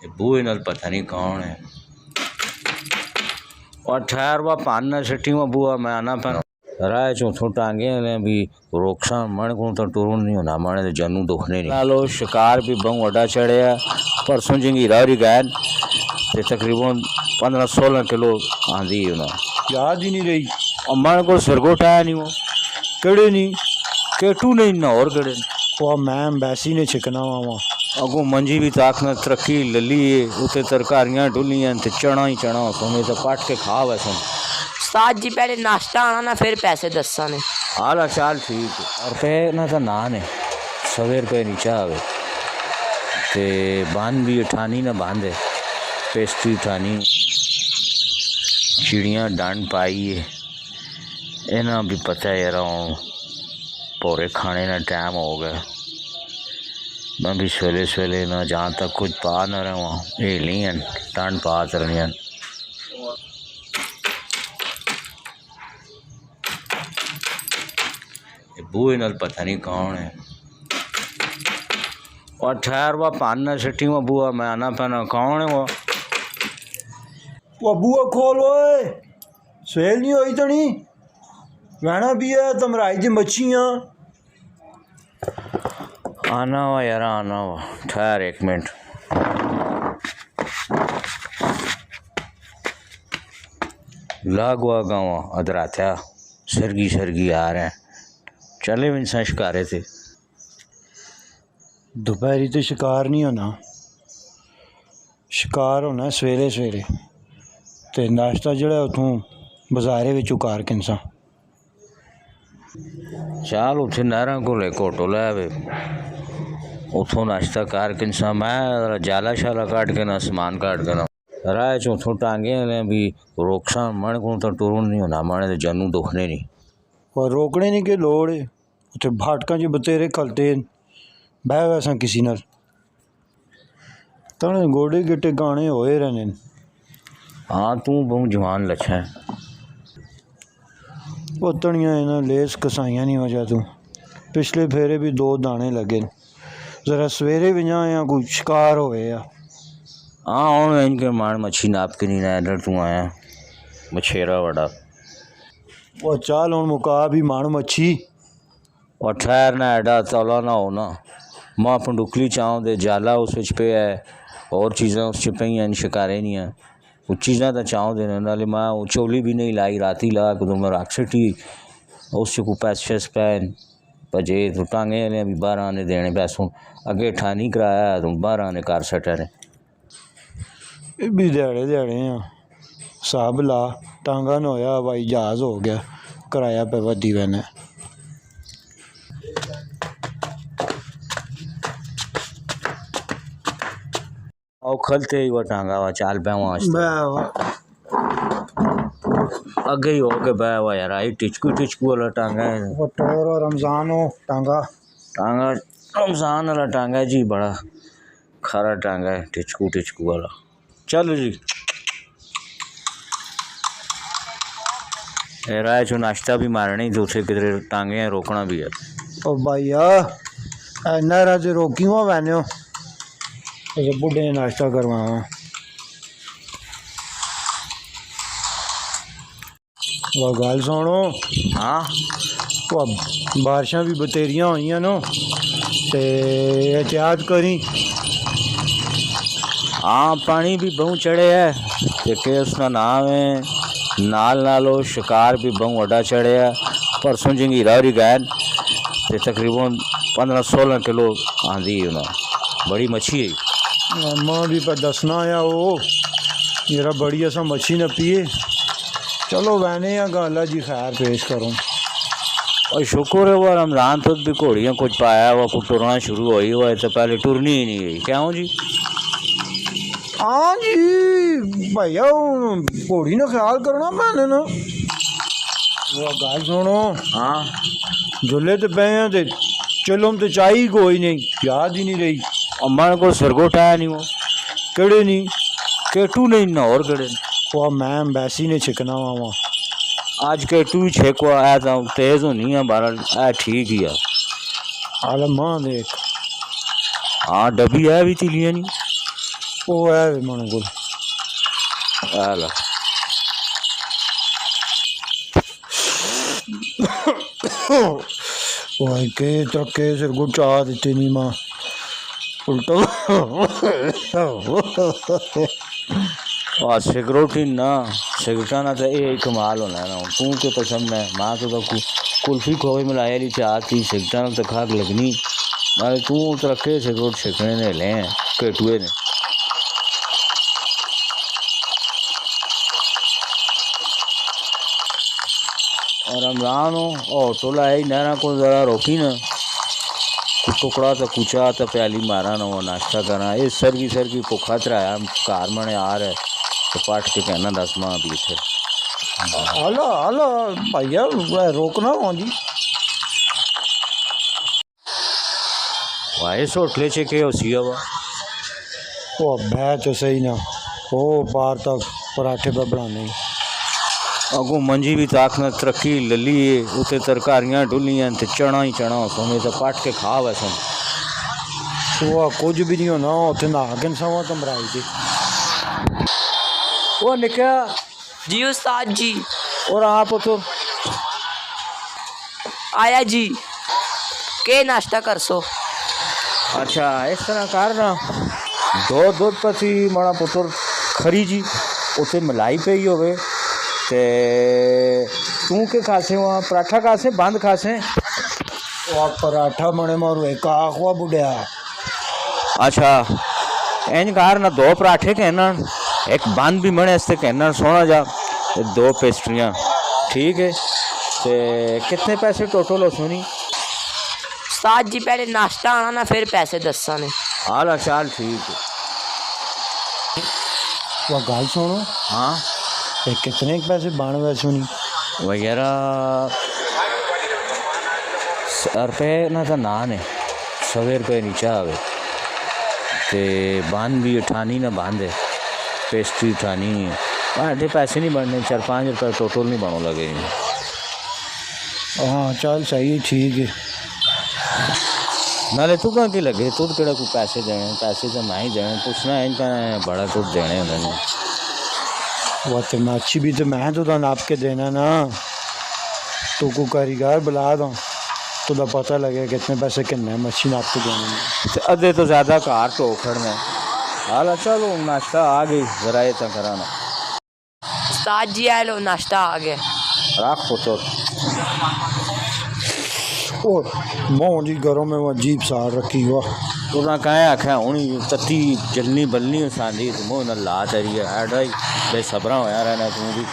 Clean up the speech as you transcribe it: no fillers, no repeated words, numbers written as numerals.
बूहे नाल पता नहीं कौन है और ठहर वा पान सिटी में बुआ मैं आना पैना राय चौथों टांगे ने भी रोकसा मन को तो टुरन नहीं होना माने तो जनू दुखने नहीं लो शिकार भी बहु वड्डा चढ़िया परसों जिंगी रावरी गैन ते तकरीबन 15-16 किलो आंधी उन्हें याद ही नहीं रही और मन को सिरगोट आया नहीं वो केड़े नहीं केटू नहीं ना और केड़े वो मैं बैसी ने छिकना वा अगो मंजी भी ताक न तरक्की लली उते तरकारियां डुलियां ते चना ही चना सोने तो पट के खा वैसे उस्ताद जी पहले नाश्ता आना ना फिर पैसे दसा ने हाल चाल ठीक और पे ना तो नान है सवेर पे नीचा आवे ते बांध भी उठानी ना बांधे पेस्ट्री उठानी चिड़ियाँ डांड पाई है इन्हें भी पता है यार पूरे खाने ना टाइम हो गया मैं भी सवेले सवेले ना जहाँ तक कुछ पा न रहा वहाँ ये लियन टांड पा तरनियन बूहे नाल पता नहीं कौन है और ठहर वा पान सिटी में बुआ मैं आना पैना कौन है वो बुआ खोल ओए सवेल नहीं होई तनी रहना भी है तमराई दी मच्छियाँ आना हुआ यार आना हुआ ठहर एक मिनट लागवा गाँव अदरात्या सरगी आ रहे हैं चले इंसान शिकारे थे दोपहरी तो शिकार नहीं होना शिकार होना सवेरे सवेरे ते नाश्ता जड़ा उतों बाजारे विचों कार किनसा चल उथे नहर को ले घोटो लै आवे उथों नाश्ता कर किनसा मैं जाला शाला काट के ना समान काट के ना राह च उथों टांगे ने भी रोकसा मन को तो टुरन नहीं होना माने तो जनू दुखने नहीं और रोकने नहीं के लोड़ है उथे भाटका च बतेरे खलते बह वैसा किसी नाल तने गोडे गिट्टे गाने होए रहने हाँ तू बहुत जवान लच्छा है वो तनिया इन्हें लेस कसाइयां नहीं वजह तू पिछले फेरे भी 2 दाने लगे जरा सवेरे भी जा या कोई शिकार होए या हाँ और इनके मान मच्छी नाप के नहीं ना इधर तू आया मछेरा बड़ा वो चाल हूँ मुका भी मान मच्छी और ठहर ना एडा तौला ना हो ना मां पंडुकली चाँव दे जाला उस विच पे है और चीज़ें उस च पे शिकारे नहीं है वो चीज़ें तो चाँव देने नाले मां वो चोली भी नहीं लाई राती ला को मैं रख सटी उस च को पैसे पैन भजे तो टांगे ने भी 12 ने देने पैसों अगे ठानी कराया तो 12 ने कर सटे ने भी दिहाड़े हैं साहब ला टांगा न होया हवाई जहाज़ हो गया किराया पे वधी वैने और खलते ही वो टांगा हुआ चाल पे वहाँ आगे ही हो के बह हुआ यार आई टिचकू वाला टांगा है वो टोर और रमज़ान हो टांगा रमज़ान वाला टांगा जी बड़ा खरा टांगा है टिचकू वाला चल जी राय चो नाश्ता भी मारना ही दूसरे किधर टांगे रोकना भी है ओ भैया नहरा च रोकी हुआ वैने बुढ़े ने नाश्ता करवावा वह गल सुनो हाँ वह बारिशां भी बतेरियां हुई नो ते एहतियात करी हाँ पानी भी बहुत चढ़े है देखे उसका नाम है नालो शिकार भी बहुत वड्डा चढ़े है परसों जिंगी रावरी गैन ते तकरीबन 15-16 किलो आंधी उन्हें बड़ी मच्छी है मां भी पर दसना या वो मेरा बड़ी असा मच्छी न पिए चलो वैने या अल्लाह जी खैर पेश करो और शुक्र है वो रमज़ान तक भी घोड़ियाँ कुछ पाया हुआ कुछ टुरना शुरू हुई हुआ है तो पहले टुरनी ही नहीं गई क्या हूँ जी हाँ जी भैया घोड़ी ने ख्याल करना मैंने ना वो गल सुनो हाँ झुले तो पे हैं ते चलो तो चाहिए कोई नहीं याद ही नहीं रही और मन को सिरगोट आया नहीं वो केड़े नहीं केटू नहीं ना और केड़े वो मैं बैसी ने छिकना वा आज केटू ही छेकवा आया था तेज होनी है बारह ठीक ही है आला मां देख हाँ डबी है भी तिलियाँ नहीं वो है मन को हाल भाई के तके सिर को चाह देती नहीं माँ उल्टा और सिगरेट ही ना सिगरेटा ना तो ये कमाल होना है ना तू के पसंद है माँ तो कुल्फी खोए मिलाया ली चाह थी सिगरेटा ना तो खाक लगनी नाले तू तो रखे सिगरेट छिकने ने ले केटुए ने और रमजान हो ऑटो लाए नहरा को ज़रा रोकी ना टुकड़ा तो कुचा तो प्याली मारा ना वो नाश्ता करना ये सर की भुखा चराया कार मने आ रहा है तो पाठ के कहना 10 माह भी थे हलो हलो भैया रोकना आँदी वाहे होटले च के होसी वा वो बह तो सही ना वो बाहर तक पराठे पर बनाने अगों मंजी भी ताक न तरक्की लली उत्ते तरकारियां डुलियां ते चना ही चना सोने तो पाट के खा वैसन वो कुछ भी नहीं होना उत्थे नहा के सवा तमराई थी वो निकया जी उस्ताद जी और आप तो आया जी के नाश्ता कर सो अच्छा इस तरह कर ना दो दूध पसी माड़ा पुत्र खरी जी उत्ते मलाई पई होवे ते तू के खासे वहाँ पराठा खासे बंद खासे वो पराठा मने मारू एक आखवा बुढ़िया अच्छा इंज कार ना 2 पराठे कहना एक बंद भी मने इससे कहना सोना जा ते 2 पेस्ट्रियाँ ठीक है ते कितने पैसे टोटल हो सोनी उस्ताद जी पहले नाश्ता आना ना फिर पैसे दसा ने हाल चाल ठीक है वो गल सुनो हाँ ये कितने के पैसे बन वैसे नहीं वगैरह रुपये ना तो नान है 100 रुपये नीचे आवे ते बांध भी उठानी ना बांध है पेस्ट्री उठानी है पैसे नहीं बनने 4-5 रुपये टोटल नहीं बनो लगे हाँ चल सही ठीक है नाले तू कहाँ की लगे तू केड़ा कोई पैसे देने पैसे तो मैं ही देने पूछना है इनका बड़ा कुछ देने उन्होंने वो तो मच्छी भी तो मैं तो नाप के देना ना तो को कारीगर बुला दो तो दा पता लगे कितने पैसे कितने मच्छी नाप के देने ते अद्धे तो ज़्यादा कार तो खड़ना हाल चलो नाश्ता आ गई ज़रा ये तक कराना उस्ताद जी आए लो नाश्ता आ गया रख तो और मोह जी घरों में वो अजीब सार रखी हुआ तो ना कहें आख्या हूँ तत्ती जलनी बलनी सांदी तो मोह न ला तरी है ऐडा ही बेसबरा होया रहना तू भी